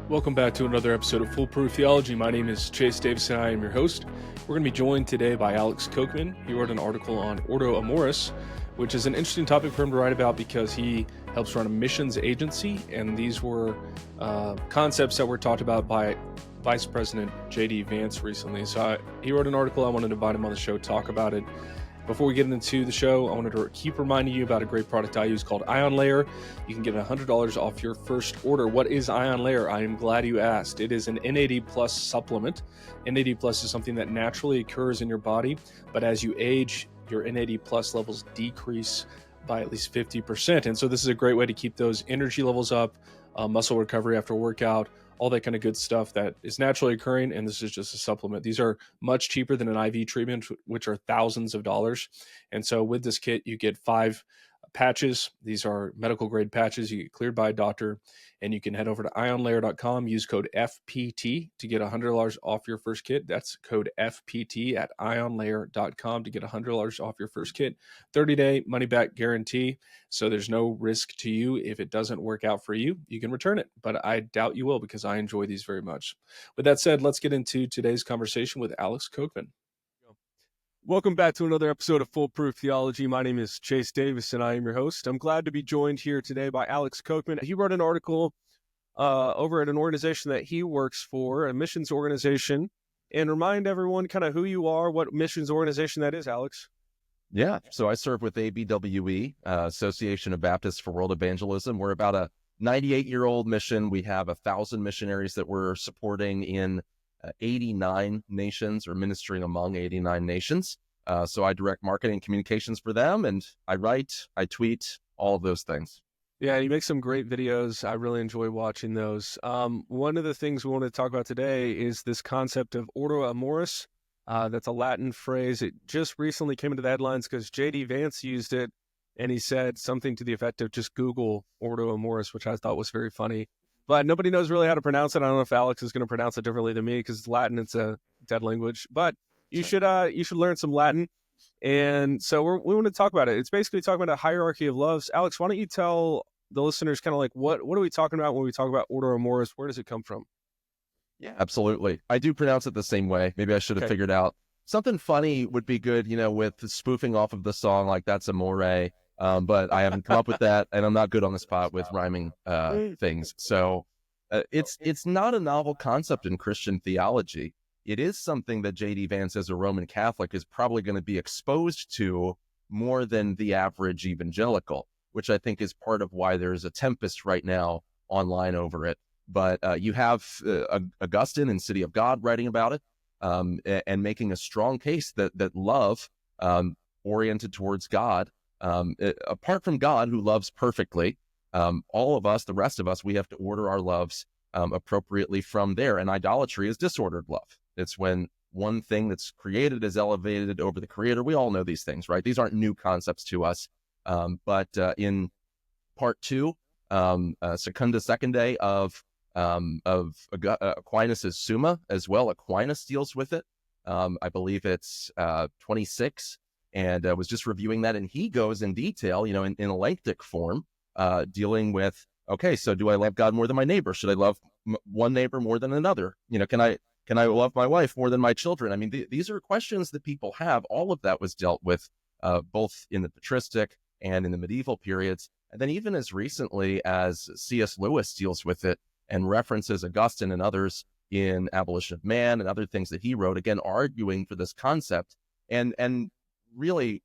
Welcome back to another episode of Foolproof Theology. My name is Chase Davis and I am your host. We're going to be joined today by Alex Kocman. He wrote an article on Ordo Amoris, which is an interesting topic for him to write about because he helps run a missions agency, and these were concepts that were talked about by Vice President J.D. Vance recently. So he wrote an article. I wanted to invite him on the show to talk about it. Before we get into the show, I wanted to keep reminding you about a great product I use called Ion Layer. You can get $100 off your first order. What is Ion Layer? I am glad you asked. It is an NAD plus supplement. NAD plus is something that naturally occurs in your body, but as you age, your NAD plus levels decrease by at least 50%. And so this is a great way to keep those energy levels up, muscle recovery after a workout, all that kind of good stuff that is naturally occurring, and this is just a supplement. These are much cheaper than an IV treatment, which are thousands of dollars. And so with this kit, you get 5 patches. These are medical grade patches. You get cleared by a doctor, and you can head over to ionlayer.com, use code FPT to get $100 off your first kit. That's code FPT at ionlayer.com to get $100 off your first kit. 30-day money-back guarantee, so there's no risk to you. If it doesn't work out for you, you can return it, but I doubt you will because I enjoy these very much. With that said, let's get into today's conversation with Alex Kocman. Welcome back to another episode of Foolproof Theology. My name is Chase Davis, and I am your host. I'm glad to be joined here today by Alex Kocman. He wrote an article over at an organization that he works for, a missions organization. And remind everyone kind of who you are, what missions organization that is, Alex. Yeah, so I serve with ABWE, Association of Baptists for World Evangelism. We're about a 98-year-old mission. We have 1,000 missionaries that we're supporting in 89 nations, or ministering among 89 nations. So I direct marketing and communications for them, and I write, I tweet, all of those things. Yeah, you make some great videos. I really enjoy watching those. One of the things we want to talk about today is this concept of Ordo Amoris. That's a Latin phrase. It just recently came into the headlines because J.D. Vance used it, and he said something to the effect of just Google Ordo Amoris, which I thought was very funny. But nobody knows really how to pronounce it. I don't know if Alex is going to pronounce it differently than me because it's Latin. It's a dead language. But you should learn some Latin. And so we want to talk about it. It's basically talking about a hierarchy of loves. Alex, why don't you tell the listeners kind of like what are we talking about when we talk about Ordo Amoris? Where does it come from? Yeah, absolutely. I do pronounce it the same way. Maybe I should have figured out. Something funny would be good, with spoofing off of the song, like that's Amore. But I haven't come up with that, and I'm not good on the spot with rhyming things. So it's not a novel concept in Christian theology. It is something that J.D. Vance, as a Roman Catholic, is probably going to be exposed to more than the average evangelical, which I think is part of why there's a tempest right now online over it. But you have Augustine in City of God writing about it and making a strong case that love oriented towards God, apart from God, who loves perfectly, all of us, the rest of us, we have to order our loves appropriately from there. And idolatry is disordered love. It's when one thing that's created is elevated over the creator. We all know these things, right? These aren't new concepts to us. But in part 2, Secunda Secundae of Aquinas' Summa as well, Aquinas deals with it. I believe it's 26. And I was just reviewing that, and he goes in detail, in a lengthic form, dealing with, okay, so do I love God more than my neighbor? Should I love one neighbor more than another? Can I love my wife more than my children? I mean, these are questions that people have. All of that was dealt with both in the patristic and in the medieval periods. And then even as recently as C.S. Lewis deals with it and references Augustine and others in Abolition of Man and other things that he wrote, again, arguing for this concept. And really,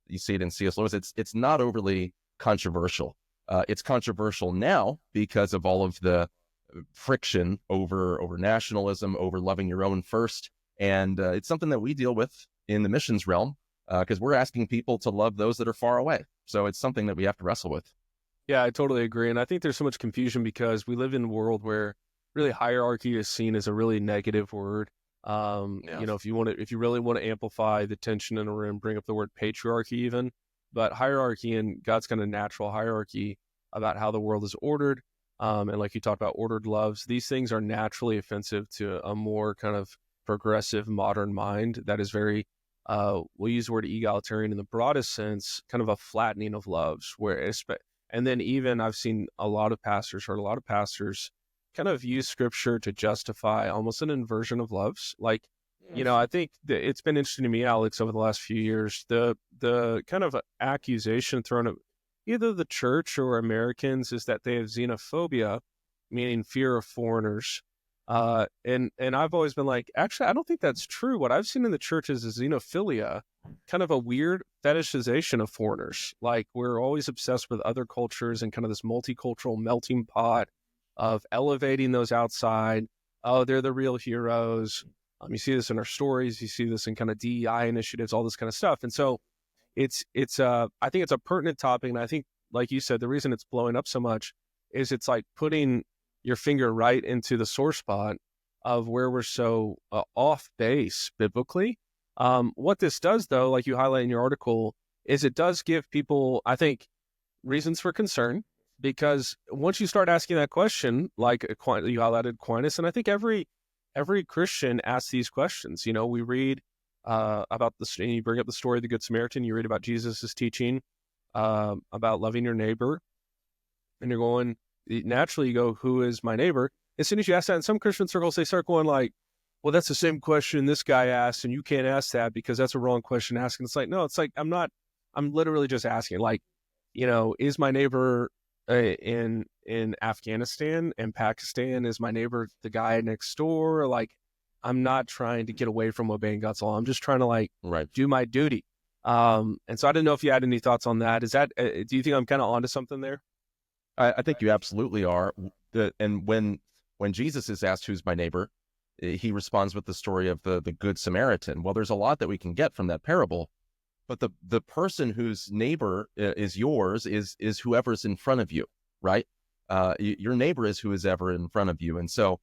you see it in C.S. Lewis, it's not overly controversial. It's controversial now because of all of the friction over nationalism, over loving your own first. And it's something that we deal with in the missions realm because we're asking people to love those that are far away. So it's something that we have to wrestle with. Yeah, I totally agree. And I think there's so much confusion because we live in a world where really hierarchy is seen as a really negative word. If you really want to amplify the tension in a room, bring up the word patriarchy even, but hierarchy and God's kind of natural hierarchy about how the world is ordered. And like you talked about ordered loves, these things are naturally offensive to a more kind of progressive modern mind that is very, we'll use the word egalitarian in the broadest sense, kind of a flattening of loves and then even I've seen heard a lot of pastors kind of use scripture to justify almost an inversion of loves. Like, I think that it's been interesting to me, Alex, over the last few years, the kind of accusation thrown at either the church or Americans is that they have xenophobia, meaning fear of foreigners. And I've always been like, actually, I don't think that's true. What I've seen in the church is a xenophilia, kind of a weird fetishization of foreigners. Like, we're always obsessed with other cultures and kind of this multicultural melting pot of elevating those outside. Oh, they're the real heroes. You see this in our stories. You see this in kind of DEI initiatives, all this kind of stuff. And so I think it's a pertinent topic. And I think, like you said, the reason it's blowing up so much is it's like putting your finger right into the sore spot of where we're so off base biblically. What this does, though, like you highlight in your article, is it does give people, I think, reasons for concern, because once you start asking that question, like you highlighted Aquinas, and I think every Christian asks these questions. We read about this, and you bring up the story of the Good Samaritan, you read about Jesus' teaching about loving your neighbor, and you're going, naturally you go, who is my neighbor? As soon as you ask that in some Christian circles, they start going like, well, that's the same question this guy asked, and you can't ask that because that's a wrong question to ask. And it's like, no, it's like, I'm literally just asking, like, is my neighbor in Afghanistan and Pakistan? Is my neighbor the guy next door? Like, I'm not trying to get away from obeying God's law. I'm just trying to do my duty. And so I didn't know if you had any thoughts on that. Is that, do you think I'm kind of onto something there? I think you absolutely are. And when Jesus is asked, who's my neighbor, he responds with the story of the Good Samaritan. Well, there's a lot that we can get from that parable, but the person whose neighbor is yours is whoever's in front of you, right? Your neighbor is who is ever in front of you. And so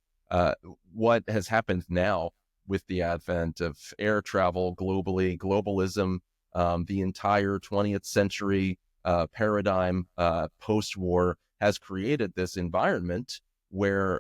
what has happened now with the advent of air travel globally, globalism, the entire 20th century paradigm post-war has created this environment where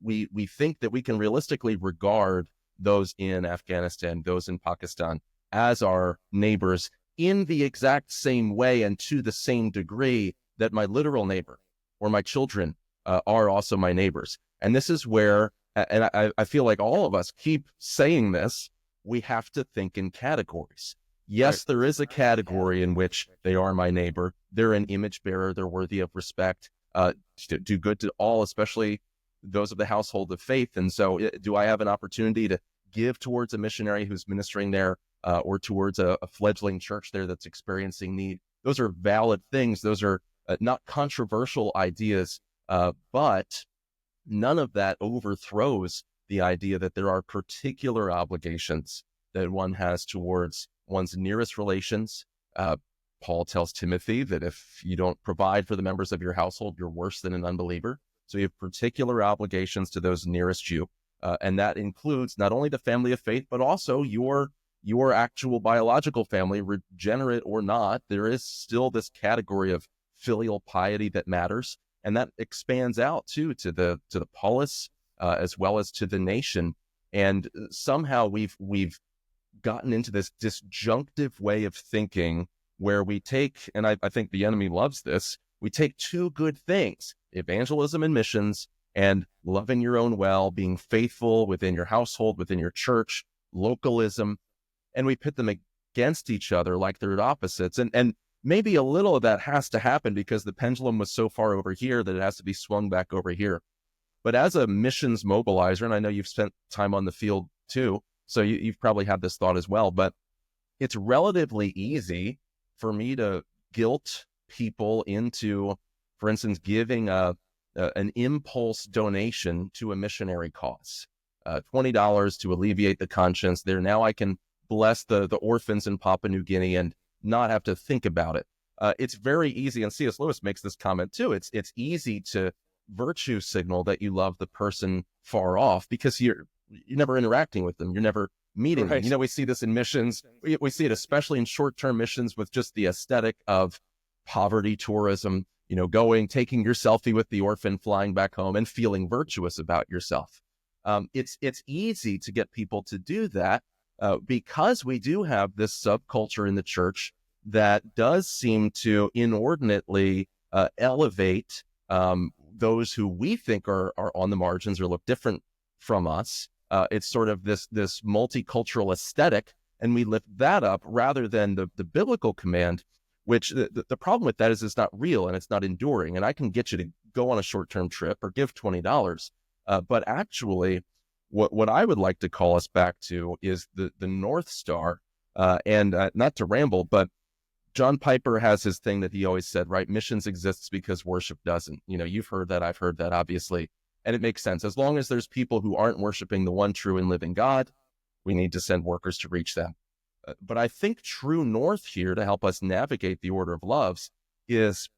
we think that we can realistically regard those in Afghanistan, those in Pakistan, as our neighbors in the exact same way and to the same degree that my literal neighbor or my children are also my neighbors. And this is where, and I feel like all of us keep saying this, we have to think in categories. Yes, there is a category in which they are my neighbor. They're an image bearer. They're worthy of respect. Do good to all, especially those of the household of faith. And so do I have an opportunity to give towards a missionary who's ministering there or towards a fledgling church there that's experiencing need? Those are valid things. Those are not controversial ideas, but none of that overthrows the idea that there are particular obligations that one has towards one's nearest relations. Paul tells Timothy that if you don't provide for the members of your household, you're worse than an unbeliever. So you have particular obligations to those nearest you. And that includes not only the family of faith, but also your actual biological family, regenerate or not. There is still this category of filial piety that matters. And that expands out too to the polis as well as to the nation. And somehow we've gotten into this disjunctive way of thinking where we take, and I think the enemy loves this, we take two good things, evangelism and missions, and loving your own well, being faithful within your household, within your church, localism, and we pit them against each other like they're opposites. And maybe a little of that has to happen because the pendulum was so far over here that it has to be swung back over here. But as a missions mobilizer, and I know you've spent time on the field too, so you've probably had this thought as well, but it's relatively easy for me to guilt people into, for instance, giving an impulse donation to a missionary cause, $20 to alleviate the conscience there. Now I can bless the orphans in Papua New Guinea and not have to think about it. It's very easy, and C.S. Lewis makes this comment too, it's easy to virtue signal that you love the person far off because you're never interacting with them. You're never meeting them. We see this in missions. We see it especially in short-term missions with just the aesthetic of poverty tourism, taking your selfie with the orphan, flying back home and feeling virtuous about yourself. It's easy to get people to do that because we do have this subculture in the church that does seem to inordinately elevate those who we think are on the margins or look different from us. It's sort of this multicultural aesthetic, and we lift that up rather than the biblical command, which the problem with that is it's not real and it's not enduring. And I can get you to go on a short-term trip or give $20. But actually, what I would like to call us back to is the North Star. And not to ramble, but John Piper has his thing that he always said, right? Missions exists because worship doesn't. You've heard that. I've heard that, obviously. And it makes sense. As long as there's people who aren't worshiping the one true and living God, we need to send workers to reach them. But I think true north here to help us navigate the order of loves is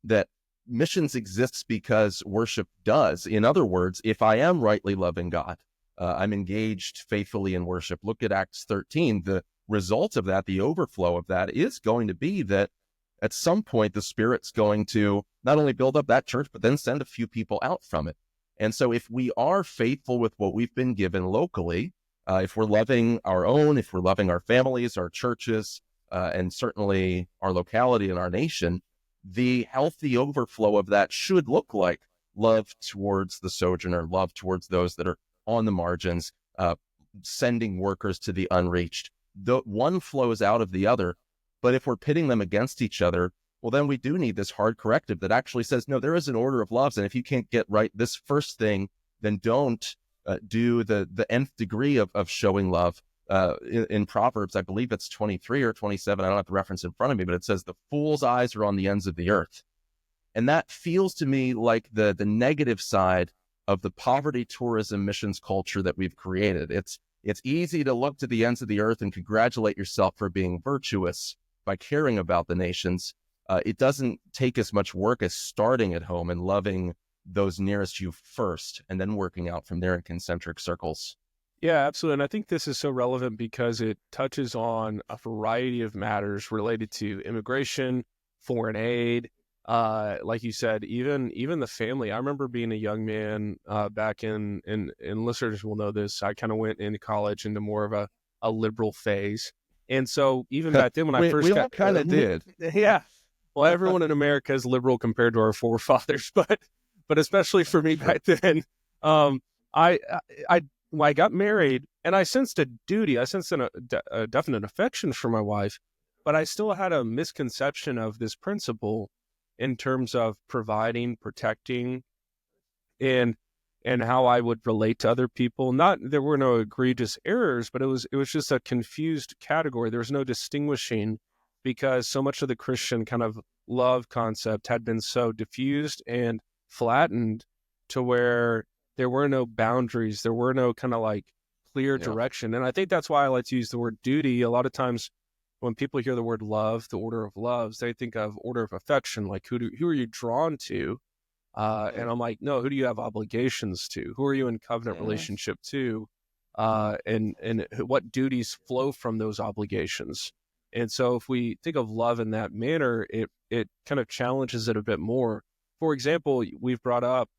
that missions exists because worship does. In other words, if I am rightly loving God, I'm engaged faithfully in worship. Look at Acts 13. The result of that, the overflow of that, is going to be that at some point the Spirit's going to not only build up that church, but then send a few people out from it. And so if we are faithful with what we've been given locally, if we're loving our own, if we're loving our families, our churches, and certainly our locality and our nation, the healthy overflow of that should look like love towards the sojourner, love towards those that are on the margins, sending workers to the unreached. The one flows out of the other, but if we're pitting them against each other, well, then we do need this hard corrective that actually says, no, there is an order of loves. And if you can't get right this first thing, then don't do the nth degree of showing love. In Proverbs, I believe it's 23 or 27. I don't have the reference in front of me, but it says the fool's eyes are on the ends of the earth. And that feels to me like the negative side of the poverty tourism missions culture that we've created. It's easy to look to the ends of the earth and congratulate yourself for being virtuous by caring about the nations. It doesn't take as much work as starting at home and loving those nearest you first, and then working out from there in concentric circles. Yeah, absolutely. And I think this is so relevant because it touches on a variety of matters related to immigration, foreign aid, like you said, even the family. I remember being a young man back in listeners will know this. I kind of went into college into more of a liberal phase. And so even back then when I first we all kind of did. Yeah. Well, everyone in America is liberal compared to our forefathers, but especially for me back then, I got married and I sensed a duty. I sensed a definite affection for my wife, but I still had a misconception of this principle in terms of providing, protecting, and how I would relate to other people. Not there were no egregious errors, but it was just a confused category. There was no distinguishing because so much of the Christian kind of love concept had been so diffused and flattened to where there were no boundaries. There were no kind of like clear direction. And I think that's why I like to use the word duty. A lot of times when people hear the word love, the order of loves, they think of order of affection, like who are you drawn to? And I'm like, no, who do you have obligations to? Who are you in covenant relationship to? And what duties flow from those obligations? And so if we think of love in that manner, it kind of challenges it a bit more. For example, we've brought up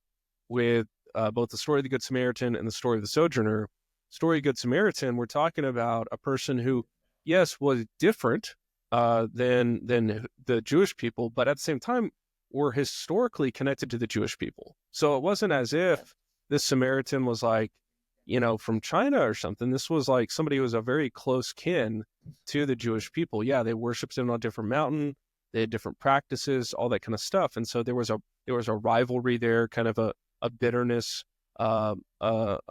with both the story of the Good Samaritan and the story of the sojourner. Story of Good Samaritan, we're talking about a person who, yes, was different than the Jewish people, but at the same time were historically connected to the Jewish people. So it wasn't as if this Samaritan was like, from China or something. This was like somebody who was a very close kin to the Jewish people. Yeah, they worshipped him on a different mountain. They had different practices, all that kind of stuff. And so there was a rivalry there, kind of a bitterness of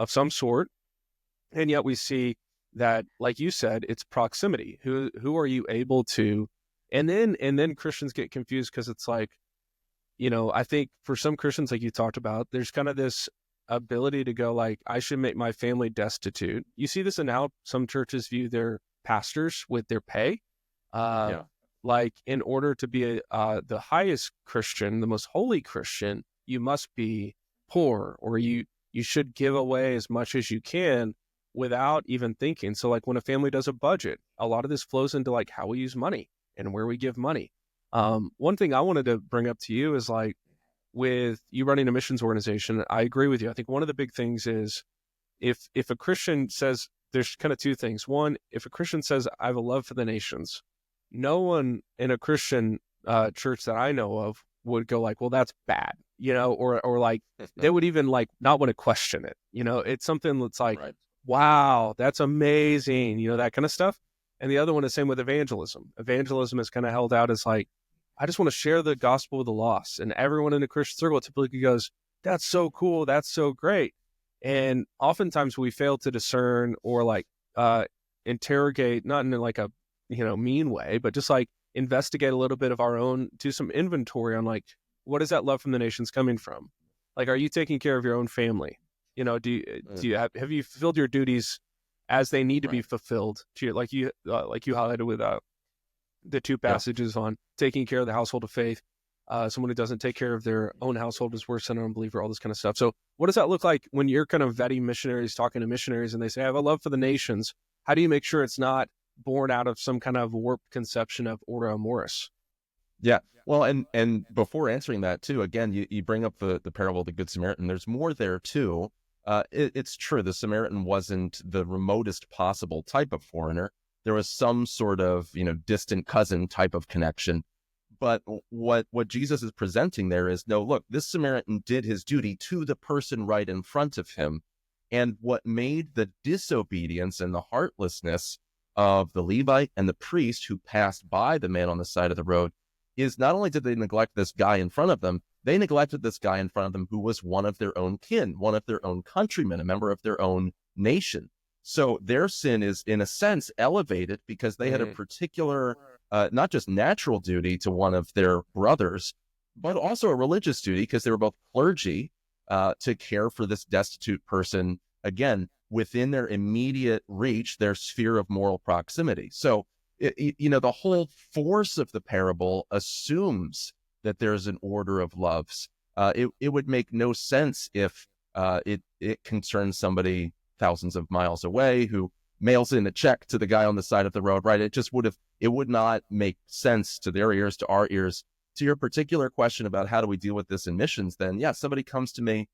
some sort. And yet we see that, like you said, it's proximity. Who are you able to? And then Christians get confused because it's like, I think for some Christians, like you talked about, there's kind of this ability to go like, I should make my family destitute. You see this in how some churches view their pastors with their pay. Like in order to be the highest Christian, the most holy Christian, you must be poor, or you should give away as much as you can without even thinking. So like when a family does a budget, a lot of this flows into like how we use money and where we give money. One thing I wanted to bring up to you is like, with you running a missions organization, I agree with you. I think one of the big things is if a Christian says, there's kind of two things. One, if a Christian says, I have a love for the nations, no one in a Christian church that I know of would go like, well, that's bad. or like they would even like not want to question it. It's something that's like, Right. wow, that's amazing, that kind of stuff. And the other one is same with evangelism. Evangelism is kind of held out as like, I just want to share the gospel with the lost. And everyone in the Christian circle typically goes, that's so cool. That's so great. And oftentimes we fail to discern or like interrogate, not in like a, mean way, but just like investigate a little bit of our own, do some inventory on like, what is that love from the nations coming from? Like, are you taking care of your own family? Do you have you fulfilled your duties as they need to be fulfilled? Like you highlighted with the two passages on taking care of the household of faith. Someone who doesn't take care of their own household is worse than an unbeliever, all this kind of stuff. So what does that look like when you're kind of vetting missionaries, talking to missionaries, and they say, I have a love for the nations? How do you make sure it's not born out of some kind of warped conception of Ordo Amoris? Yeah. Well, and before answering that too, again, you bring up the parable of the Good Samaritan. There's more there too. It's true. The Samaritan wasn't the remotest possible type of foreigner. There was some sort of, distant cousin type of connection. But what Jesus is presenting there is, no, look, this Samaritan did his duty to the person right in front of him. And what made the disobedience and the heartlessness of the Levite and the priest who passed by the man on the side of the road is not only did they neglect this guy in front of them, they neglected this guy in front of them who was one of their own kin, one of their own countrymen, a member of their own nation. So their sin is, in a sense, elevated because they had a particular, not just natural duty to one of their brothers, but also a religious duty because they were both clergy to care for this destitute person, again, within their immediate reach, their sphere of moral proximity. So, the whole force of the parable assumes that there's an order of loves. It would make no sense if it concerns somebody thousands of miles away who mails in a check to the guy on the side of the road, right? It would not make sense to their ears, to our ears. To your particular question about how do we deal with this in missions, then somebody comes to me,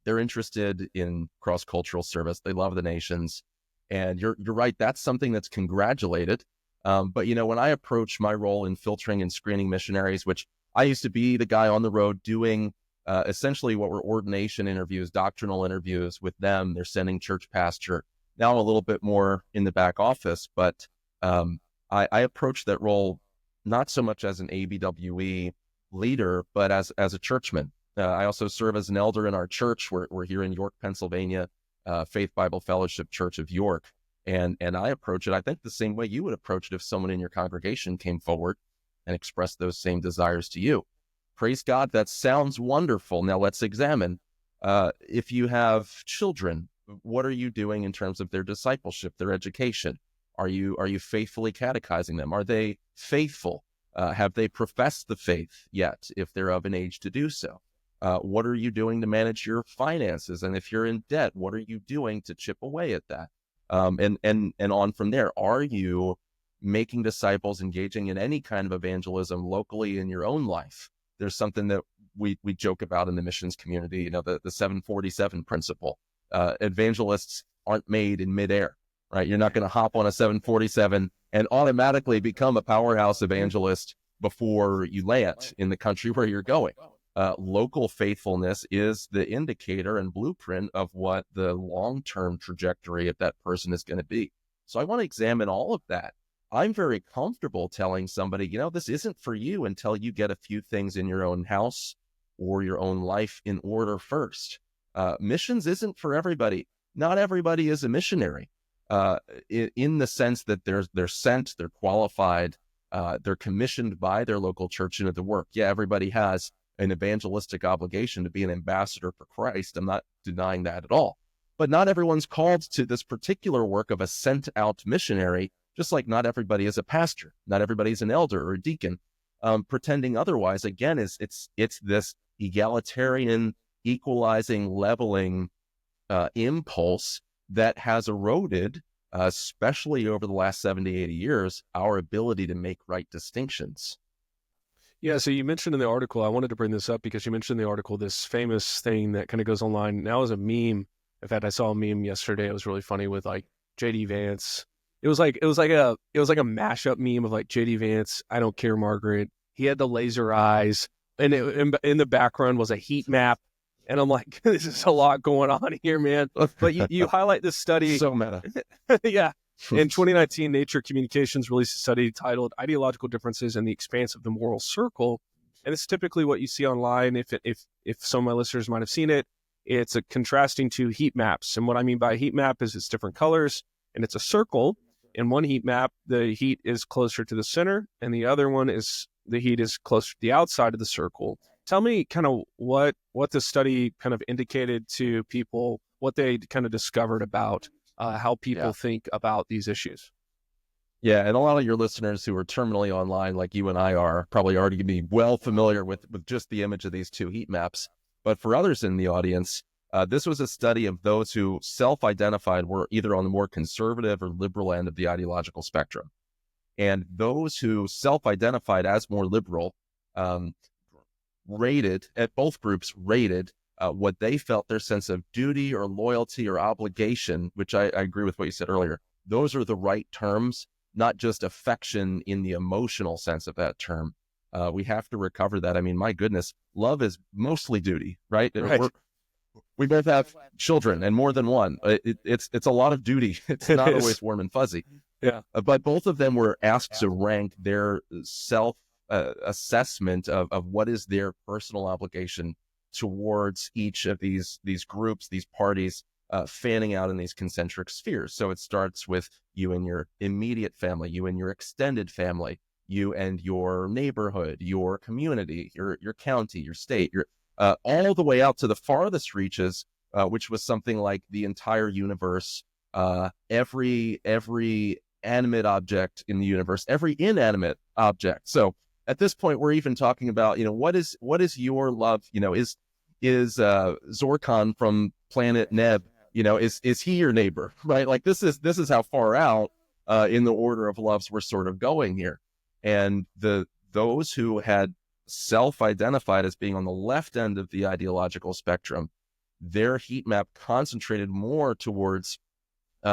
they're interested in cross-cultural service, they love the nations, and you're right, that's something that's congratulated. But when I approach my role in filtering and screening missionaries, which I used to be the guy on the road doing essentially what were ordination interviews, doctrinal interviews with them, they're sending church pastor. Now I'm a little bit more in the back office, but I approach that role not so much as an ABWE leader, but as a churchman. I also serve as an elder in our church. We're here in York, Pennsylvania, Faith Bible Fellowship Church of York. And I approach it, I think, the same way you would approach it if someone in your congregation came forward and expressed those same desires to you. Praise God, that sounds wonderful. Now let's examine. If you have children, what are you doing in terms of their discipleship, their education? Are you faithfully catechizing them? Are they faithful? Have they professed the faith yet, if they're of an age to do so? What are you doing to manage your finances? And if you're in debt, what are you doing to chip away at that? And on from there, are you making disciples, engaging in any kind of evangelism locally in your own life? There's something that we joke about in the missions community, the 747 principle. Evangelists aren't made in midair, right? You're not going to hop on a 747 and automatically become a powerhouse evangelist before you land in the country where you're going. Local faithfulness is the indicator and blueprint of what the long-term trajectory of that person is going to be. So I want to examine all of that. I'm very comfortable telling somebody, this isn't for you until you get a few things in your own house or your own life in order first. Missions isn't for everybody. Not everybody is a missionary in the sense that they're sent, they're qualified, they're commissioned by their local church into the work. Yeah, everybody has an evangelistic obligation to be an ambassador for Christ. I'm not denying that at all. But not everyone's called to this particular work of a sent out missionary, just like not everybody is a pastor, not everybody is an elder or a deacon. Pretending otherwise, again, it's this egalitarian, equalizing, leveling impulse that has eroded, especially over the last 70, 80 years, our ability to make right distinctions. Yeah, so you mentioned in the article, I wanted to bring this up because you mentioned in the article this famous thing that kind of goes online now as a meme. In fact, I saw a meme yesterday. It was really funny with like JD Vance. It was like a mashup meme of like JD Vance, I don't care, Margaret. He had the laser eyes, and in the background was a heat map. And I'm like, this is a lot going on here, man. But you highlight this study. So meta. Yeah. In 2019, Nature Communications released a study titled Ideological Differences in the Expanse of the Moral Circle. And it's typically what you see online. If some of my listeners might have seen it, it's a contrasting two heat maps. And what I mean by a heat map is it's different colors and it's a circle. In one heat map, the heat is closer to the center, and the other one is the heat is closer to the outside of the circle. Tell me kind of what the study kind of indicated to people, what they kind of discovered about how people think about these issues. Yeah, and a lot of your listeners who are terminally online, like you and I are, probably already going to be well familiar with just the image of these two heat maps. But for others in the audience, this was a study of those who self-identified were either on the more conservative or liberal end of the ideological spectrum. And those who self-identified as more liberal both groups rated what they felt their sense of duty or loyalty or obligation, which I agree with what you said earlier. Those are the right terms, not just affection in the emotional sense of that term. We have to recover that. I mean, my goodness, love is mostly duty, right? We both have children and more than one. It's a lot of duty. It's not always warm and fuzzy. Yeah. But both of them were asked to rank their self assessment of what is their personal obligation towards each of these groups, these parties, fanning out in these concentric spheres. So it starts with you and your immediate family, you and your extended family, you and your neighborhood, your community, your county, your state, all the way out to the farthest reaches, which was something like the entire universe, every animate object in the universe, every inanimate object. So at this point, we're even talking about, what is your love? Is Zorkon from planet Neb, is he your neighbor, right? Like this is how far out in the order of loves we're sort of going here. And those who had self-identified as being on the left end of the ideological spectrum, their heat map concentrated more towards,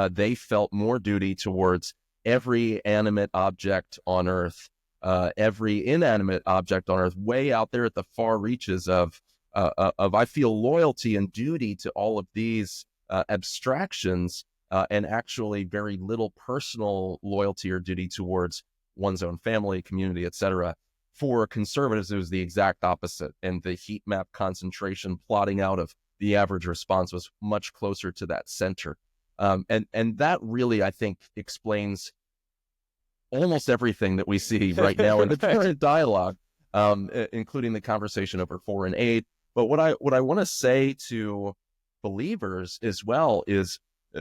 they felt more duty towards every animate object on Earth, every inanimate object on Earth, way out there at the far reaches of I feel loyalty and duty to all of these abstractions, and actually very little personal loyalty or duty towards one's own family, community, etc. For conservatives, it was the exact opposite. And the heat map concentration plotting out of the average response was much closer to that center. And that really, I think, explains almost everything that we see right now in the current dialogue, including the conversation over 4 and 8. But what I want to say to believers as well is,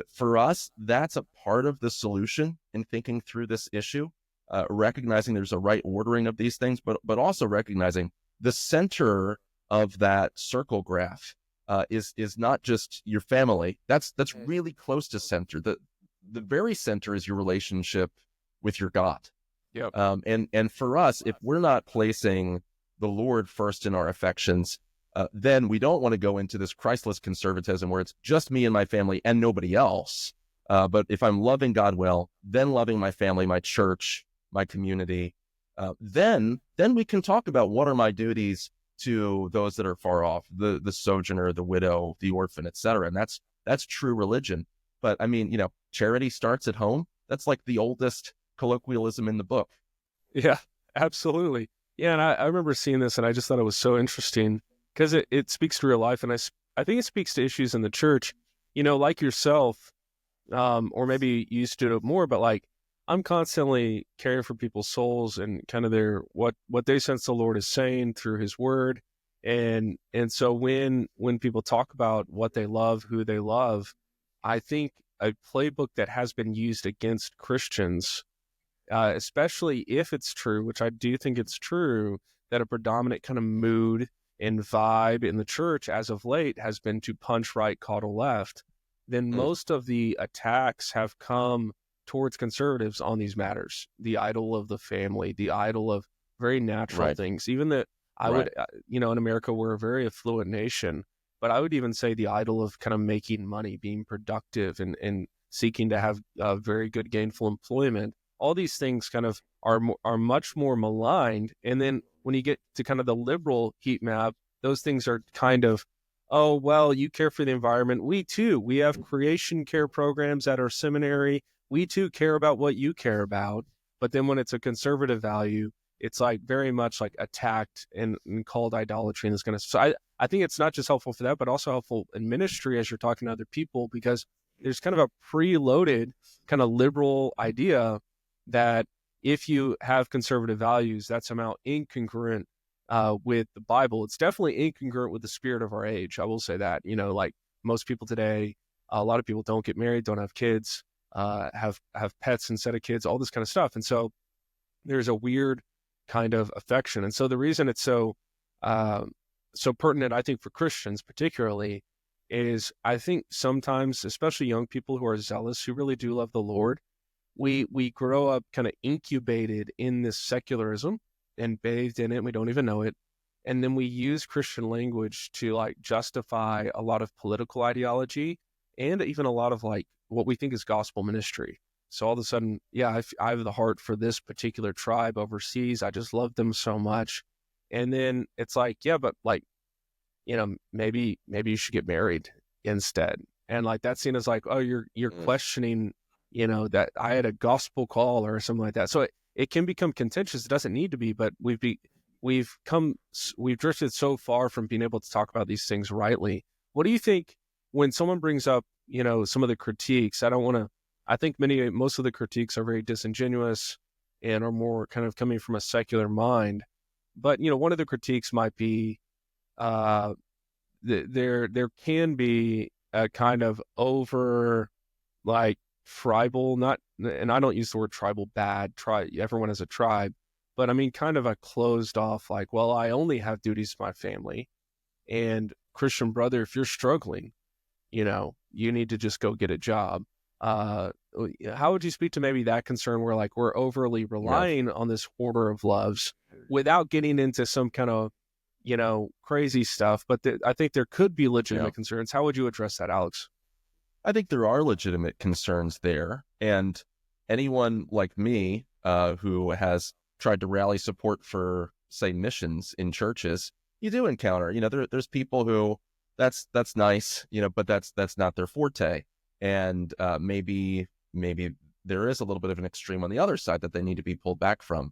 for us, that's a part of the solution in thinking through this issue, recognizing there's a right ordering of these things, but also recognizing the center of that circle graph is not just your family. That's really close to center. The very center is your relationship with your God. Yep. And for us, if we're not placing the Lord first in our affections, then we don't want to go into this Christless conservatism where it's just me and my family and nobody else. But if I'm loving God well, then loving my family, my church, my community, then we can talk about what are my duties to those that are far off, the sojourner, the widow, the orphan, etc. And that's true religion. But I mean, charity starts at home. That's like the oldest colloquialism in the book. Yeah, absolutely. Yeah, and I remember seeing this, and I just thought it was so interesting because it speaks to real life, and I think it speaks to issues in the church. Like yourself, or maybe you used to do it more, but like I'm constantly caring for people's souls and kind of what they sense the Lord is saying through His Word, and so when people talk about what they love, who they love, I think a playbook that has been used against Christians, especially if it's true, which I do think it's true, that a predominant kind of mood and vibe in the church as of late has been to punch right, coddle left, then most of the attacks have come towards conservatives on these matters. The idol of the family, the idol of very natural things. Even that I would, in America, we're a very affluent nation, but I would even say the idol of kind of making money, being productive and seeking to have very good gainful employment. All these things kind of are much more maligned. And then when you get to kind of the liberal heat map, those things are kind of, oh, well, you care for the environment. We too, we have creation care programs at our seminary. We too care about what you care about. But then when it's a conservative value, it's like very much like attacked and called idolatry and this kind of stuff. So I think it's not just helpful for that, but also helpful in ministry as you're talking to other people, because there's kind of a preloaded kind of liberal idea that if you have conservative values, that's somehow incongruent with the Bible. It's definitely incongruent with the spirit of our age. I will say that, like most people today, a lot of people don't get married, don't have kids, have pets instead of kids, all this kind of stuff. And so there's a weird kind of affection. And so the reason it's so pertinent, I think, for Christians particularly, is I think sometimes, especially young people who are zealous, who really do love the Lord, we grow up kind of incubated in this secularism and bathed in it. We don't even know it. And then we use Christian language to like justify a lot of political ideology and even a lot of like what we think is gospel ministry. So all of a sudden, yeah, I have the heart for this particular tribe overseas. I just love them so much. And then it's like, yeah, but like, maybe you should get married instead. And like that's seen as like, oh, you're questioning, that I had a gospel call or something like that. So it can become contentious. It doesn't need to be, but we've drifted so far from being able to talk about these things rightly. What do you think when someone brings up, some of the critiques? I think most of the critiques are very disingenuous and are more kind of coming from a secular mind. But, one of the critiques might be there can be a kind of over like tribal, and I don't use the word tribal bad, everyone has a tribe, but I mean kind of a closed off like, well, I only have duties to my family, and Christian brother, if you're struggling, you need to just go get a job. How would you speak to maybe that concern where like we're overly relying on this order of loves without getting into some kind of, crazy stuff? But I think there could be legitimate concerns. How would you address that, Alex? I think there are legitimate concerns there. And anyone like me who has tried to rally support for, say, missions in churches, you do encounter, there's people who that's nice, but that's not their forte. And maybe there is a little bit of an extreme on the other side that they need to be pulled back from.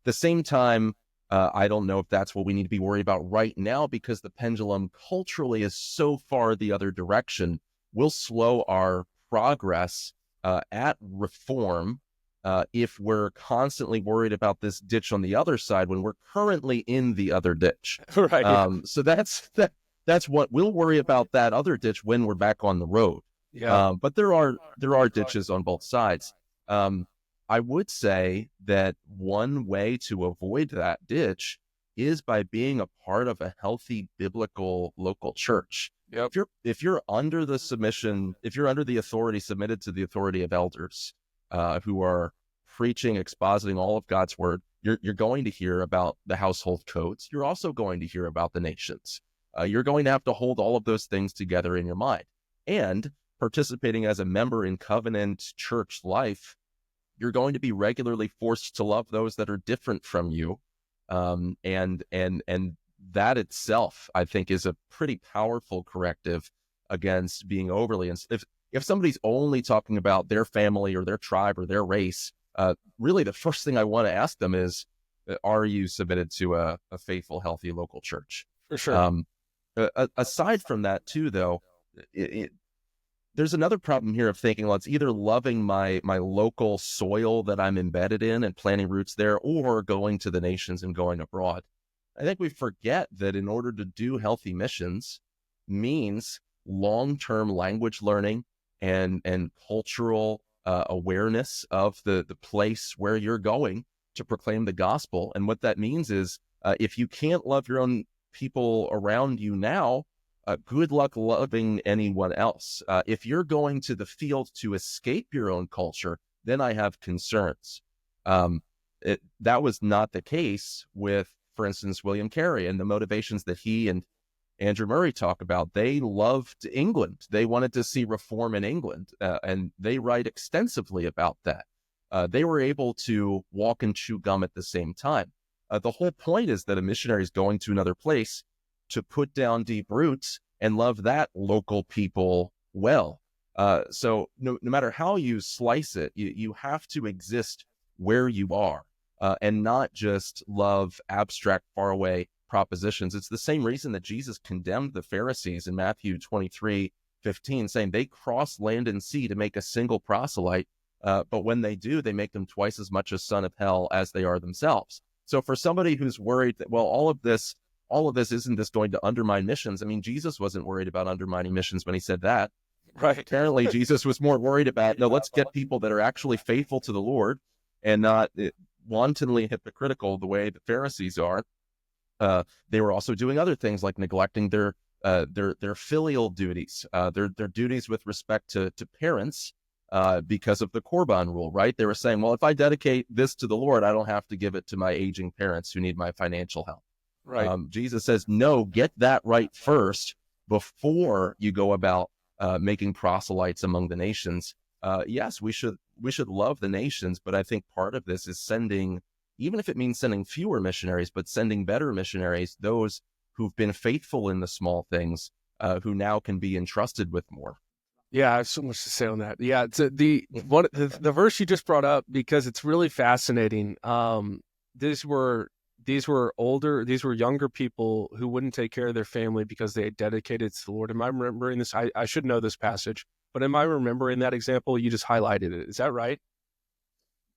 At the same time, I don't know if that's what we need to be worried about right now, because the pendulum culturally is so far the other direction. We'll slow our progress at reform if we're constantly worried about this ditch on the other side when we're currently in the other ditch. Right. So that's what we'll worry about, that other ditch, when we're back on the road. Yeah. But there are ditches on both sides. I would say that one way to avoid that ditch is by being a part of a healthy biblical local church. Yep. If you're under the authority, submitted to the authority of elders who are preaching, expositing all of God's word, you're going to hear about the household codes. You're also going to hear about the nations. You're going to have to hold all of those things together in your mind. And participating as a member in covenant church life, you're going to be regularly forced to love those that are different from you. And that itself, I think, is a pretty powerful corrective against being overly. And if somebody's only talking about their family or their tribe or their race, really the first thing I want to ask them is, are you submitted to a faithful, healthy local church? For sure. Aside from that too, though, there's another problem here of thinking, well, it's either loving my local soil that I'm embedded in and planting roots there, or going to the nations and going abroad. I think we forget that in order to do healthy missions means long-term language learning and cultural awareness of the place where you're going to proclaim the gospel. And what that means is if you can't love your own people around you now, good luck loving anyone else. If you're going to the field to escape your own culture, then I have concerns. That was not the case with, for instance, William Carey and the motivations that he and Andrew Murray talk about. They loved England. They wanted to see reform in England, and they write extensively about that. They were able to walk and chew gum at the same time. The whole point is that a missionary is going to another place to put down deep roots and love that local people well. So no matter how you slice it, you have to exist where you are, and not just love abstract, faraway propositions. It's the same reason that Jesus condemned the Pharisees in Matthew 23:15, saying they cross land and sea to make a single proselyte, but when they do, they make them twice as much a son of hell as they are themselves. So for somebody who's worried that, well, all of this isn't this going to undermine missions? I mean, Jesus wasn't worried about undermining missions when he said that. Right. Apparently, Jesus was more worried about, no, let's get people that are actually faithful to the Lord and not wantonly hypocritical the way the Pharisees are. They were also doing other things like neglecting their filial duties, their duties with respect to parents, because of the Korban rule, right? They were saying, well, if I dedicate this to the Lord, I don't have to give it to my aging parents who need my financial help. Right. Jesus says, no, get that right first before you go about making proselytes among the nations. Yes, we should love the nations, but I think part of this is sending, even if it means sending fewer missionaries, but sending better missionaries, those who've been faithful in the small things, who now can be entrusted with more. Yeah, I have so much to say on that. Yeah, it's the verse you just brought up, because it's really fascinating. These were younger people who wouldn't take care of their family because they had dedicated to the Lord. Am I remembering this? I should know this passage, but am I remembering that example? You just highlighted it. Is that right?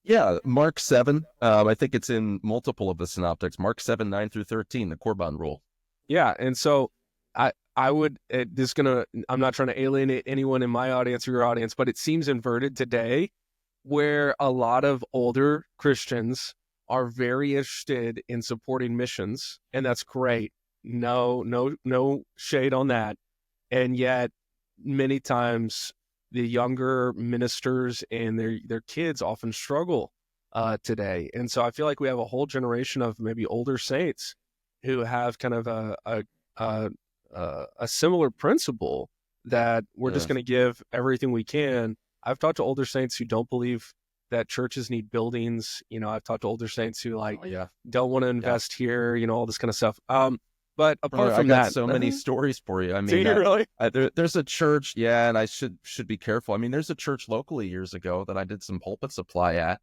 Yeah, Mark 7. I think it's in multiple of the synoptics. Mark 7, 9-13, the Korban rule. Yeah, and so I'm not trying to alienate anyone in my audience or your audience, but it seems inverted today, where a lot of older Christians are very interested in supporting missions, and that's great. No shade on that. And yet many times the younger ministers and their kids often struggle today. And so I feel like we have a whole generation of maybe older saints who have kind of a similar principle that we're just going to give everything we can. I've talked to older saints who don't believe that churches need buildings. I've talked to older saints who don't want to invest here, all this kind of stuff. But apart from that, so many stories for you. I mean, really? There's a church, and I should be careful. I mean, there's a church locally years ago that I did some pulpit supply at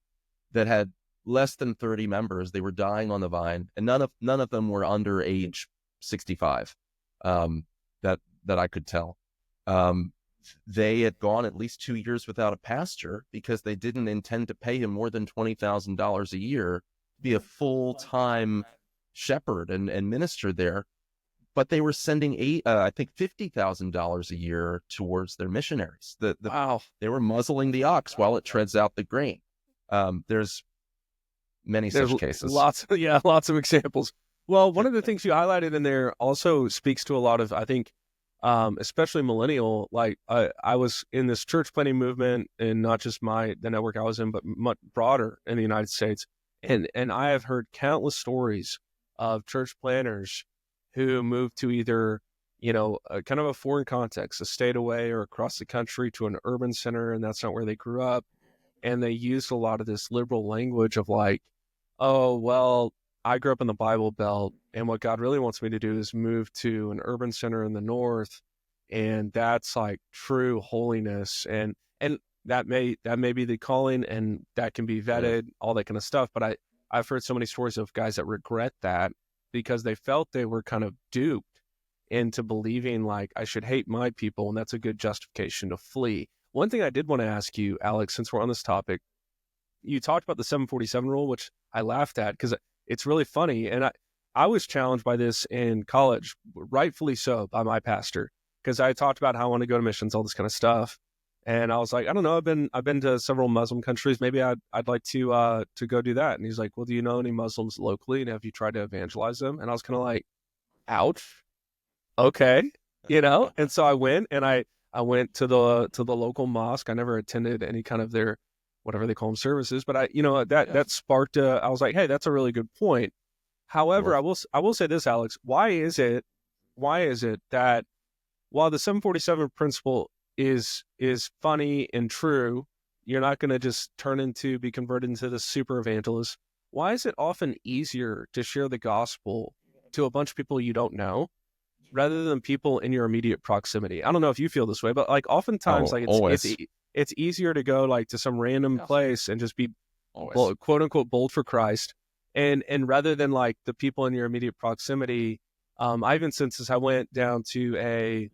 that had less than 30 members. They were dying on the vine, and none of them were under age 65. That I could tell. They had gone at least 2 years without a pastor because they didn't intend to pay him more than $20,000 a year to be a full-time shepherd and minister there. But they were sending I think $50,000 a year towards their missionaries. Wow. They were muzzling the ox while it treads out the grain. There's such cases. Lots of examples. Well, one of the things you highlighted in there also speaks to a lot of, I think, especially millennial, like I was in this church planting movement, and not just the network I was in, but much broader in the United States. And I have heard countless stories of church planners who moved to either, kind of a foreign context, a state away or across the country to an urban center, and that's not where they grew up. And they used a lot of this liberal language of like, oh, well, I grew up in the Bible Belt, and what God really wants me to do is move to an urban center in the north, and that's like true holiness, and that may be the calling, and that can be vetted, all that kind of stuff. But I've heard so many stories of guys that regret that because they felt they were kind of duped into believing like I should hate my people, and that's a good justification to flee. One thing I did want to ask you, Alex, since we're on this topic, you talked about the 747 rule, which I laughed at because it's really funny. And I was challenged by this in college, rightfully so, by my pastor, because I talked about how I want to go to missions, all this kind of stuff. And I was like, I don't know, I've been to several Muslim countries. Maybe I'd like to go do that. And he's like, well, do you know any Muslims locally? And have you tried to evangelize them? And I was kind of like, ouch. Okay. And so I went, and I went to the local mosque. I never attended any kind of their, whatever they call them, services, but that sparked I was like, hey, that's a really good point. However, cool. I will say this, Alex, why is it that while the 747 principle is funny and true, you're not going to just be converted into the super evangelist? why is it often easier to share the gospel to a bunch of people you don't know rather than people in your immediate proximity? I don't know if you feel this way, but like oftentimes, like Always. it's easier to go like to some random place and just be Always. quote unquote bold for Christ, and rather than like the people in your immediate proximity. I even since this, I went down to a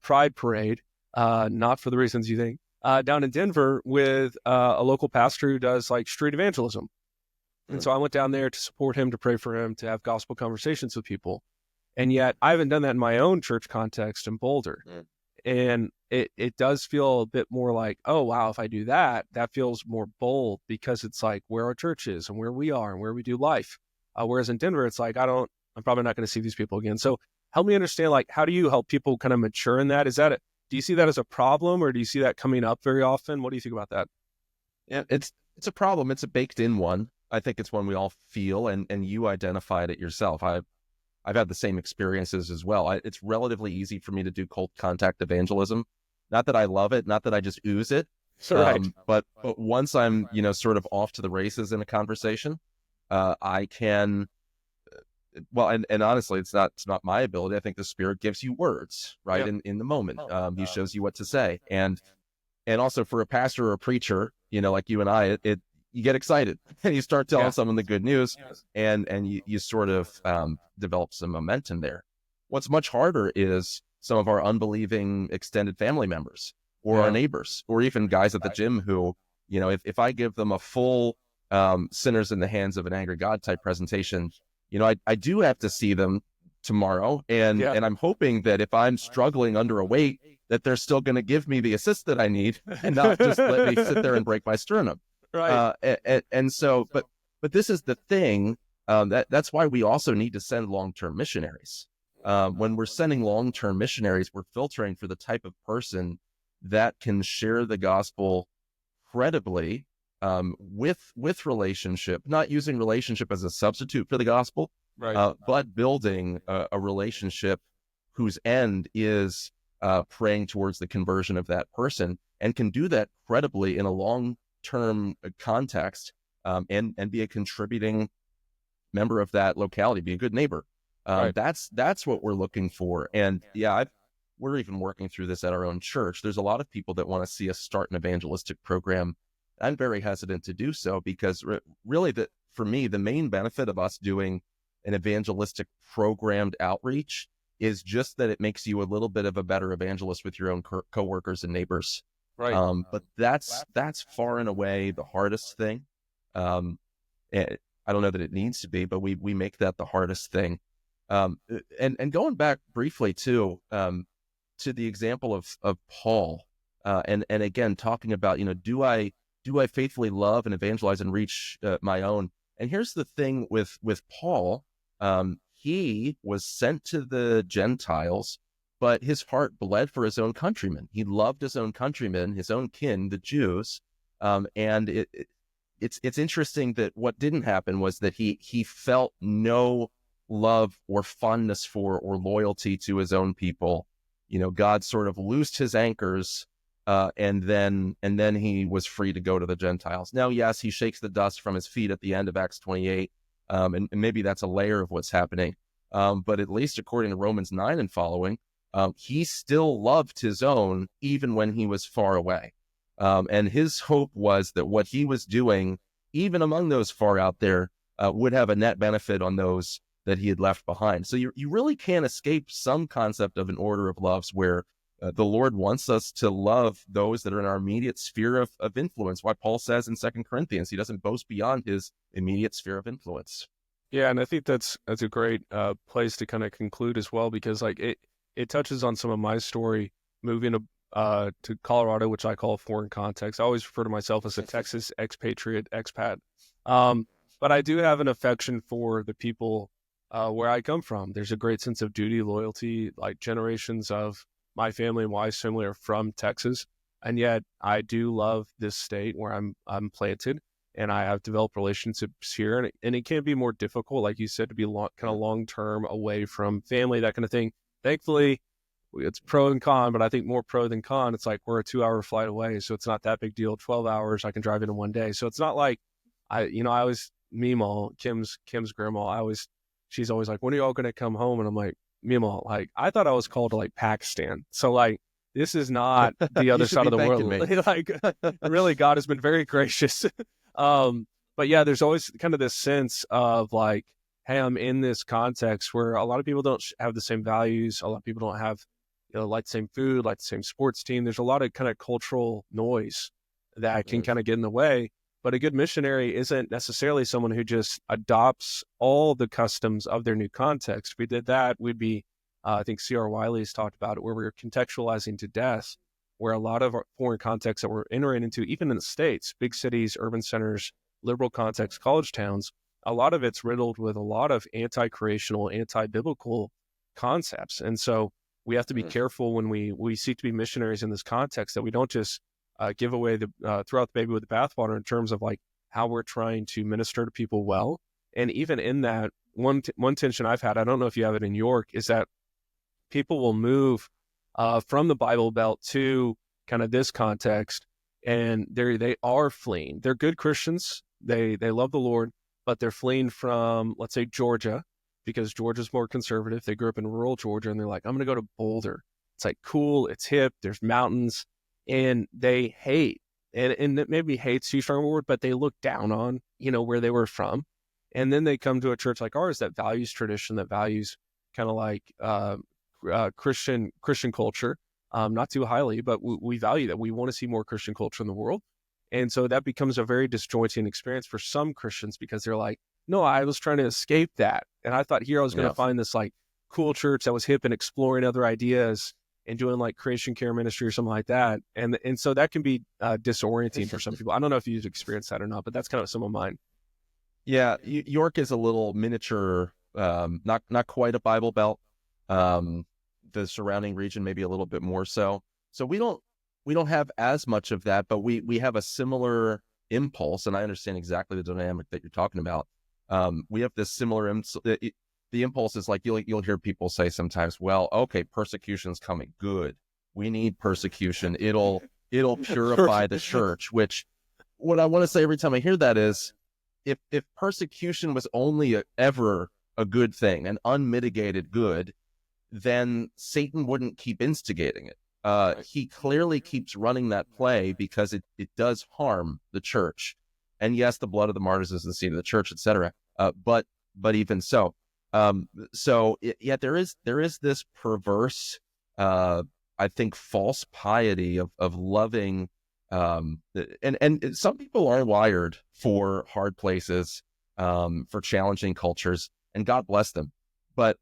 pride parade, not for the reasons you think, down in Denver with a local pastor who does like street evangelism. And so I went down there to support him, to pray for him, to have gospel conversations with people. And yet I haven't done that in my own church context in Boulder. And it does feel a bit more like, oh, wow, if I do that, that feels more bold because it's like where our church is and where we are and where we do life. Whereas in Denver, it's like, I'm probably not going to see these people again. So help me understand, like, how do you help people kind of mature in that? Do you see that as a problem, or do you see that coming up very often? What do you think about that? Yeah, it's a problem. It's a baked in one. I think it's one we all feel, and you identified it yourself. I've had the same experiences as well. It's relatively easy for me to do cold contact evangelism. Not that I love it, not that I just ooze it. Right. But once I'm, sort of off to the races in a conversation, I can, well, and honestly, it's not my ability. I think the Spirit gives you words, right? Yep. In the moment, he shows you what to say. And also for a pastor or a preacher, like you and I, you get excited and you start telling someone the good news, and you sort of develop some momentum there. What's much harder is some of our unbelieving extended family members or our neighbors, or even guys at the gym who, if I give them a full sinners in the hands of an angry God type presentation, I do have to see them tomorrow. And I'm hoping that if I'm struggling under a weight, that they're still going to give me the assist that I need and not just let me sit there and break my sternum. Right. And so, but this is the thing, that's why we also need to send long-term missionaries. When we're sending long-term missionaries, we're filtering for the type of person that can share the gospel credibly, with relationship, not using relationship as a substitute for the gospel, Right. but building a relationship whose end is praying towards the conversion of that person, and can do that credibly in a long-term context, and be a contributing member of that locality, be a good neighbor. Right. That's what we're looking for. And we're even working through this at our own church. There's a lot of people that want to see us start an evangelistic program. I'm very hesitant to do so because really, for me, the main benefit of us doing an evangelistic programmed outreach is just that it makes you a little bit of a better evangelist with your own coworkers and neighbors. Right. But that's far and away the hardest thing. And I don't know that it needs to be, but we make that the hardest thing. And going back briefly to the example of Paul, and again, talking about, do I faithfully love and evangelize and reach my own? And here's the thing with Paul, he was sent to the Gentiles, but his heart bled for his own countrymen. He loved his own countrymen, his own kin, the Jews. And it's interesting that what didn't happen was that he felt no love or fondness for or loyalty to his own people. God sort of loosed his anchors, and then he was free to go to the Gentiles. Now, yes, he shakes the dust from his feet at the end of Acts 28, and maybe that's a layer of what's happening. But at least according to Romans 9 and following, he still loved his own even when he was far away. And his hope was that what he was doing, even among those far out there, would have a net benefit on those that he had left behind. So you really can't escape some concept of an order of loves where the Lord wants us to love those that are in our immediate sphere of influence. Why Paul says in 2 Corinthians, he doesn't boast beyond his immediate sphere of influence. Yeah, and I think that's a great place to kind of conclude as well, because like it touches on some of my story moving to Colorado, which I call a foreign context. I always refer to myself as a Texas expatriate, expat. But I do have an affection for the people where I come from. There's a great sense of duty, loyalty, like generations of my family and wife's family are from Texas. And yet I do love this state where I'm planted, and I have developed relationships here. And it can be more difficult, like you said, to be kind of long-term away from family, that kind of thing. Thankfully, it's pro and con, but I think more pro than con. It's like we're a 2-hour flight away, so it's not that big deal. 12 hours, I can drive in one day. So it's not like I always, Meemaw, Kim's grandma, she's always like, when are y'all going to come home? And I'm like, Meemaw, like, I thought I was called to like Pakistan. So like, this is not the other side of the world. Like, really, God has been very gracious. But yeah, there's always kind of this sense of like, hey, I'm in this context where a lot of people don't have the same values. A lot of people don't have, like the same food, like the same sports team. There's a lot of kind of cultural noise that can kind of get in the way. But a good missionary isn't necessarily someone who just adopts all the customs of their new context. If we did that, we'd be, I think C.R. Wiley's talked about it, where we're contextualizing to death, where a lot of our foreign contexts that we're entering into, even in the States, big cities, urban centers, liberal contexts, college towns, a lot of it's riddled with a lot of anti-creational, anti-biblical concepts. And so we have to be careful when we seek to be missionaries in this context, that we don't just give away throw out the baby with the bathwater in terms of like how we're trying to minister to people well. And even in that, one tension I've had, I don't know if you have it in York, is that people will move from the Bible Belt to kind of this context, and they are fleeing. They're good Christians. They love the Lord, but they're fleeing from, let's say, Georgia, because Georgia's more conservative. They grew up in rural Georgia, and they're like, I'm going to go to Boulder. It's like cool. It's hip. There's mountains. And they hate, and maybe hate's too strong a word, but they look down on, where they were from. And then they come to a church like ours that values tradition, that values kind of like Christian culture, not too highly, but we value that. We want to see more Christian culture in the world. And so that becomes a very disjointing experience for some Christians, because they're like, no, I was trying to escape that. And I thought here I was going to find this like cool church that was hip and exploring other ideas and doing like creation care ministry or something like that. And so that can be disorienting for some people. I don't know if you've experienced that or not, but that's kind of some of mine. Yeah. York is a little miniature, not quite a Bible Belt. The surrounding region, maybe a little bit more so. So we don't have as much of that, but we have a similar impulse, and I understand exactly the dynamic that you're talking about. We have this similar the impulse is like, you'll hear people say sometimes, well, okay, persecution's coming. Good. We need persecution. It'll purify the church, which what I want to say every time I hear that is, if persecution was only ever a good thing, an unmitigated good, then Satan wouldn't keep instigating it. He clearly keeps running that play because it does harm the church. And yes, the blood of the martyrs is the seed of the church, etc. But even so, there is this perverse, I think, false piety of loving, and some people are wired for hard places, for challenging cultures, and God bless them. But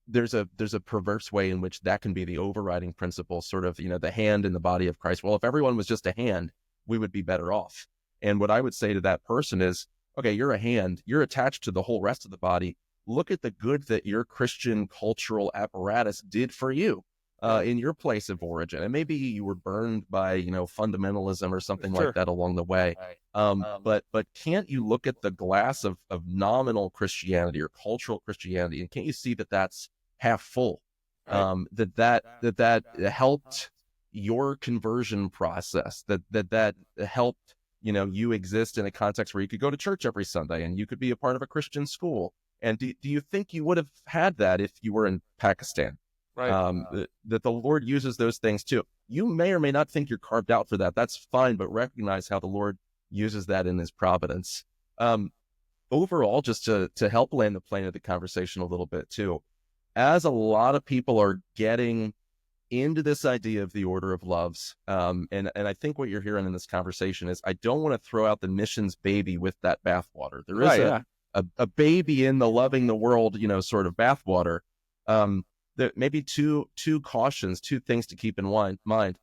there's a perverse way in which that can be the overriding principle, sort of, the hand in the body of Christ. Well, if everyone was just a hand, we would be better off. And what I would say to that person is, okay, you're a hand, you're attached to the whole rest of the body. Look at the good that your Christian cultural apparatus did for you in your place of origin. And maybe you were burned by, fundamentalism or something like that along the way. But can't you look at the glass of nominal Christianity or cultural Christianity, and can't you see that that's half full? That helped your conversion process, that helped, you exist in a context where you could go to church every Sunday and you could be a part of a Christian school. And do you think you would have had that if you were in Pakistan? Right. That the Lord uses those things too. You may or may not think you're carved out for that. That's fine, but recognize how the Lord uses that in his providence. Overall, just to help land the plane of the conversation a little bit too, as a lot of people are getting into this idea of the order of loves, and I think what you're hearing in this conversation is, I don't want to throw out the missions baby with that bathwater. There is a baby in the loving the world, sort of bathwater. There may be two cautions, two things to keep in mind.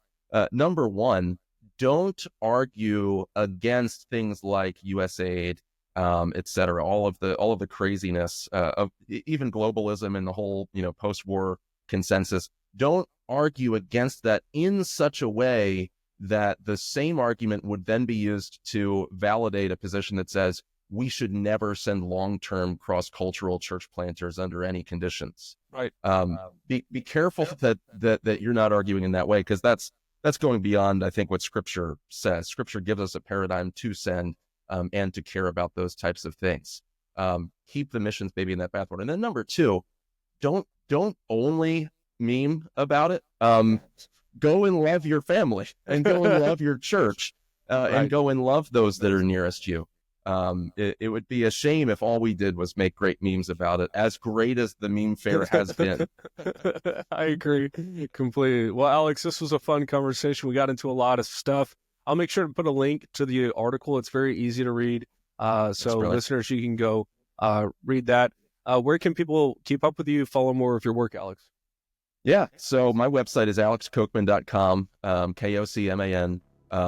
Number one, don't argue against things like USAID, et cetera, all of the craziness of even globalism and the whole, post-war consensus. Don't argue against that in such a way that the same argument would then be used to validate a position that says we should never send long-term cross-cultural church planters under any conditions. Right. Be careful that you're not arguing in that way, because that's going beyond, I think, what Scripture says. Scripture gives us a paradigm to send, and to care about those types of things. Keep the missions baby in that bathwater. And then number two, don't only meme about it. Go and love your family, and go and love your church, and go and love those that are nearest you. It would be a shame if all we did was make great memes about it, as great as the meme fair has been. I agree completely. Well, Alex, this was a fun conversation. We got into a lot of stuff. I'll make sure to put a link to the article. It's very easy to read. So listeners, you can go read that. Where can people keep up with you, follow more of your work, Alex? Yeah, so my website is alexkocman.com, Kocman.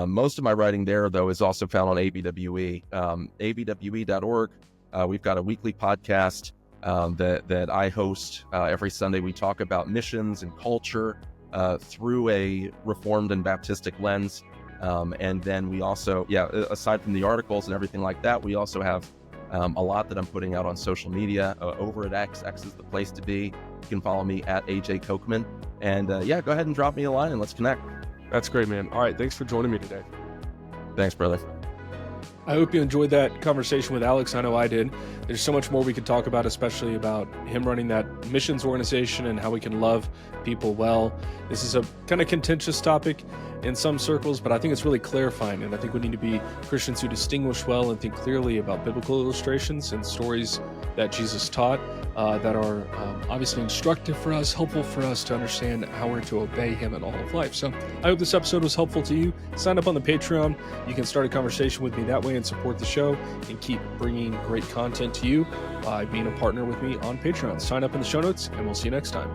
Most of my writing there, though, is also found on ABWE, abwe.org. We've got a weekly podcast that I host every Sunday. We talk about missions and culture through a Reformed and Baptistic lens. And then we also, aside from the articles and everything like that, we also have a lot that I'm putting out on social media over at X. X is the place to be. You can follow me at AJ Kocman. And go ahead and drop me a line and let's connect. That's great, man. All right. Thanks for joining me today. Thanks, brother. I hope you enjoyed that conversation with Alex. I know I did. There's so much more we could talk about, especially about him running that missions organization and how we can love people well. This is a kind of contentious topic in some circles, but I think it's really clarifying. And I think we need to be Christians who distinguish well and think clearly about biblical illustrations and stories that Jesus taught that are obviously instructive for us, helpful for us to understand how we're to obey him in all of life. So I hope this episode was helpful to you. Sign up on the Patreon. You can start a conversation with me that way and support the show and keep bringing great content to you by being a partner with me on Patreon. Sign up in the show notes, and we'll see you next time.